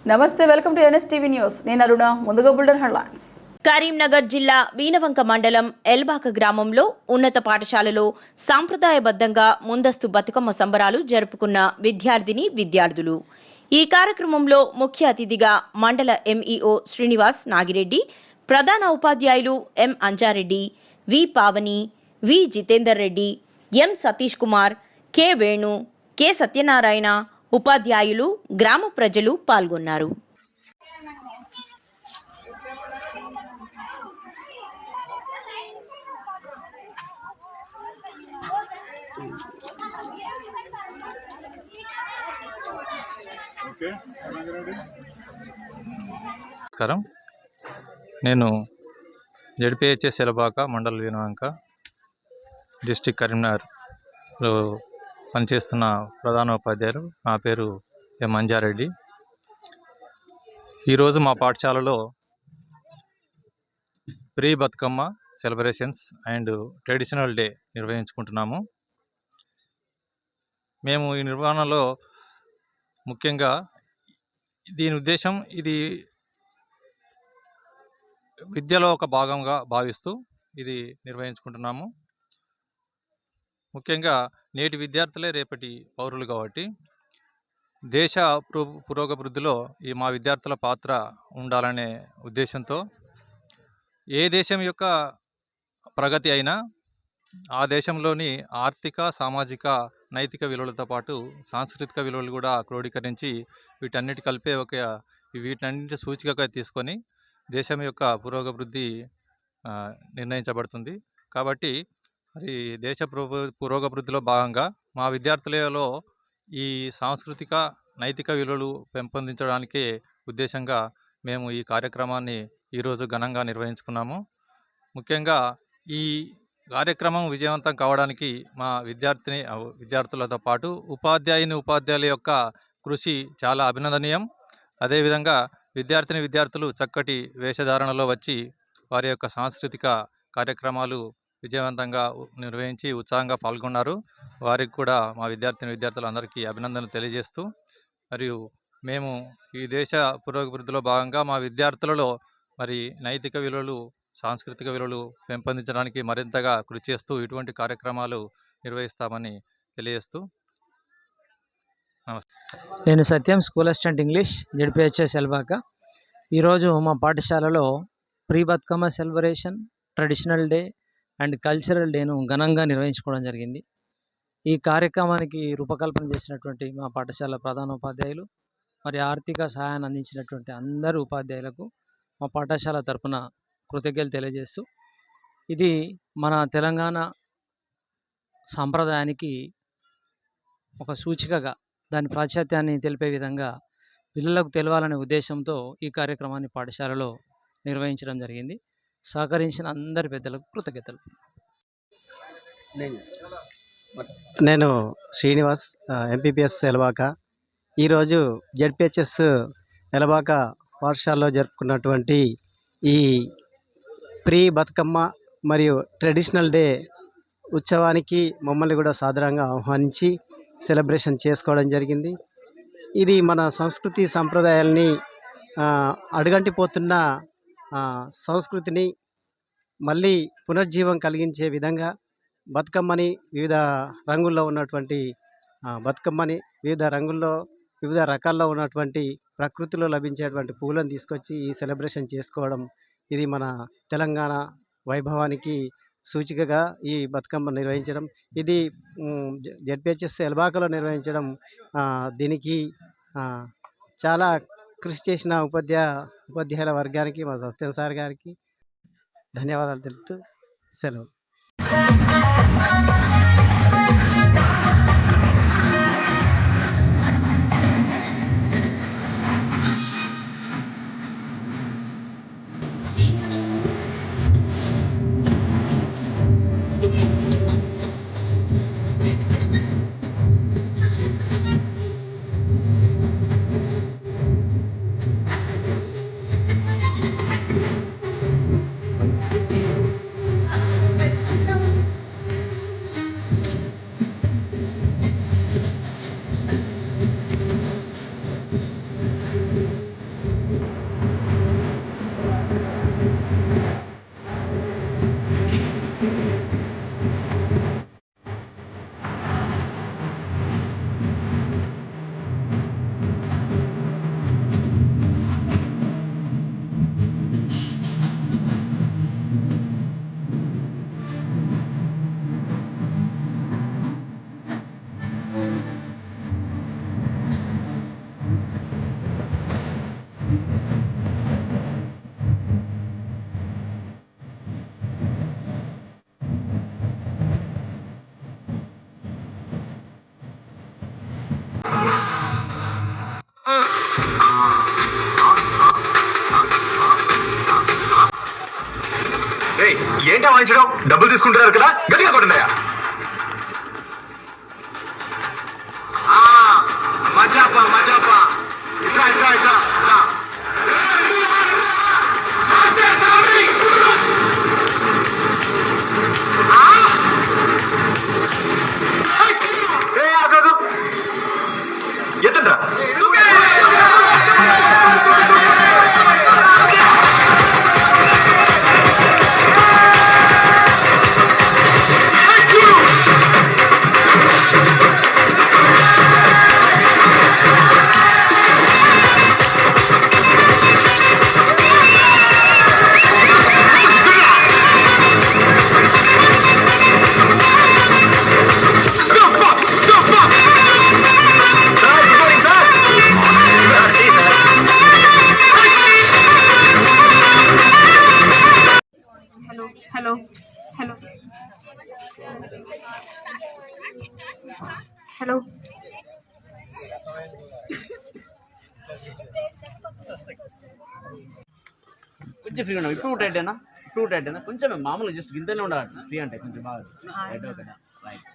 నమస్తే, welcome to NSTV news. నేను అరుణ. ముందుగా బుల్డన్ హెడ్లైన్స్. కరీంనగర్ జిల్లా వీనవంక మండలం ఎల్బాక గ్రామంలో ఉన్నత పాఠశాలలో సాంప్రదాయబద్ధంగా ముందస్తు బతుకమ్మ సంబరాలు జరుపుకున్న విద్యార్థులు. ఈ కార్యక్రమంలో ముఖ్య అతిథిగా మండల ఎంఈఓ శ్రీనివాస్ నాగిరెడ్డి, ప్రధాన ఉపాధ్యాయులు ఎం అంజారెడ్డి, వి పావని, వి జితేందర్ రెడ్డి, ఎం సతీష్ కుమార్, కె వేణు, కె సత్యనారాయణ, ఉపాధ్యాయులు, గ్రామ ప్రజలు పాల్గొన్నారు. నమస్కారం. నేను జెడ్పీహెచ్ఎస్ ఎలబాక మండల వీనవంక డిస్టిక్ కరీంనగర్లో పనిచేస్తున్న ప్రధాన ఉపాధ్యాయులు. నా పేరు ఎం అంజారెడ్డి. ఈరోజు మా పాఠశాలలో pre Bathukamma celebrations and traditional day నిర్వహించుకుంటున్నాము. మేము ఈ నిర్వహణలో ముఖ్యంగా దీని ఉద్దేశం, ఇది విద్యలో ఒక భాగంగా భావిస్తూ ఇది నిర్వహించుకుంటున్నాము. ముఖ్యంగా నేటి విద్యార్థులే రేపటి పౌరులు కాబట్టి దేశ పురోగభివృద్ధిలో ఈ మా విద్యార్థుల పాత్ర ఉండాలనే ఉద్దేశంతో ఏ దేశం యొక్క ప్రగతి అయినా ఆ దేశంలోని ఆర్థిక, సామాజిక, నైతిక విలువలతో పాటు సాంస్కృతిక విలువలు కూడా క్రోడీకరించి వీటన్నిటి సూచికగా తీసుకొని దేశం యొక్క పురోగభివృద్ధి నిర్ణయించబడుతుంది. కాబట్టి మరి దేశ పురోగభివృద్ధిలో భాగంగా మా విద్యార్థులలో ఈ సాంస్కృతిక, నైతిక విలువలు పెంపొందించడానికే ఉద్దేశంగా మేము ఈ కార్యక్రమాన్ని ఈరోజు ఘనంగా నిర్వహించుకున్నాము. ముఖ్యంగా ఈ కార్యక్రమం విజయవంతం కావడానికి మా విద్యార్థులతో పాటు ఉపాధ్యాయుల యొక్క కృషి చాలా అభినందనీయం. అదేవిధంగా విద్యార్థులు చక్కటి వేషధారణలో వచ్చి వారి యొక్క సాంస్కృతిక కార్యక్రమాలు విజయవంతంగా నిర్వహించి ఉత్సాహంగా పాల్గొన్నారు. వారికి కూడా మా విద్యార్థులందరికీ అభినందనలు తెలియజేస్తూ, మరియు మేము ఈ దేశ పురోగభివృద్ధిలో భాగంగా మా విద్యార్థులలో మరి నైతిక విలువలు, సాంస్కృతిక విలువలు పెంపొందించడానికి మరింతగా కృషి చేస్తూ ఇటువంటి కార్యక్రమాలు నిర్వహిస్తామని తెలియజేస్తూ నమస్తే. నేను Satyam, school assistant English, ZPHS Elbaka. ఈరోజు మా పాఠశాలలో pre Bathukamma celebration, traditional day and cultural డేను ఘనంగా నిర్వహించుకోవడం జరిగింది. ఈ కార్యక్రమానికి రూపకల్పన చేసినటువంటి మా పాఠశాల ప్రధాన ఉపాధ్యాయులు, మరి ఆర్థిక సహాయాన్ని అందించినటువంటి అందరు ఉపాధ్యాయులకు మా పాఠశాల తరపున కృతజ్ఞతలు తెలియజేస్తూ, ఇది మన తెలంగాణ సాంప్రదాయానికి ఒక సూచికగా దాని ప్రాశస్త్యాన్ని తెలిపే విధంగా పిల్లలకు తెలవాలనే ఉద్దేశంతో ఈ కార్యక్రమాన్ని పాఠశాలలో నిర్వహించడం జరిగింది. సహకరించిన అందరి పెద్దలకు కృతజ్ఞతలు. నేను శ్రీనివాస్, ఎంపీపీఎస్ ఎలబాక. ఈరోజు జెడ్పీహెచ్ఎస్ ఎలబాక పాఠశాలలో జరుపుకున్నటువంటి ఈ ప్రీ బతుకమ్మ మరియు ట్రెడిషనల్ డే ఉత్సవానికి మమ్మల్ని కూడా సాదరంగా ఆహ్వానించి సెలబ్రేషన్ చేసుకోవడం జరిగింది. ఇది మన సంస్కృతి సంప్రదాయాల్ని అడుగంటిపోతున్న సంస్కృతిని మళ్ళీ పునర్జీవం కలిగించే విధంగా బతుకమ్మని వివిధ రంగుల్లో ఉన్నటువంటి బతుకమ్మని వివిధ రకాల్లో ఉన్నటువంటి ప్రకృతిలో లభించేటువంటి పువ్వులను తీసుకొచ్చి ఈ సెలబ్రేషన్ చేసుకోవడం, ఇది మన తెలంగాణ వైభవానికి సూచికగా ఈ బతుకమ్మ నిర్వహించడం, ఇది జెడ్పీహెచ్ఎస్ ఎల్బాకలో నిర్వహించడం, దీనికి చాలా కృషి చేసిన ఉపాధ్యాయుల వర్గానికి, మా సత్యం సార్ గారికి ధన్యవాదాలు తెలుపుతూ సెలవు. ఏంటా వాయించడం? డబ్బులు తీసుకుంటున్నారు కదా, గట్టిగా కొట్టండియా. మజాపా మజాపా, ఇట్లా ఇట్లా ఇట్లా ఇట్లా. ఎత్తండ్రా. Hello. Hello. Hello. కొంచెం ఫ్రీ ఉన్నాం. ఇప్పుడు టైట్ అయినా కొంచెం మామూలుగా జస్ట్ గింతనే ఉండాలి. ఫ్రీ అంటే కొంచెం బాగా రైట్.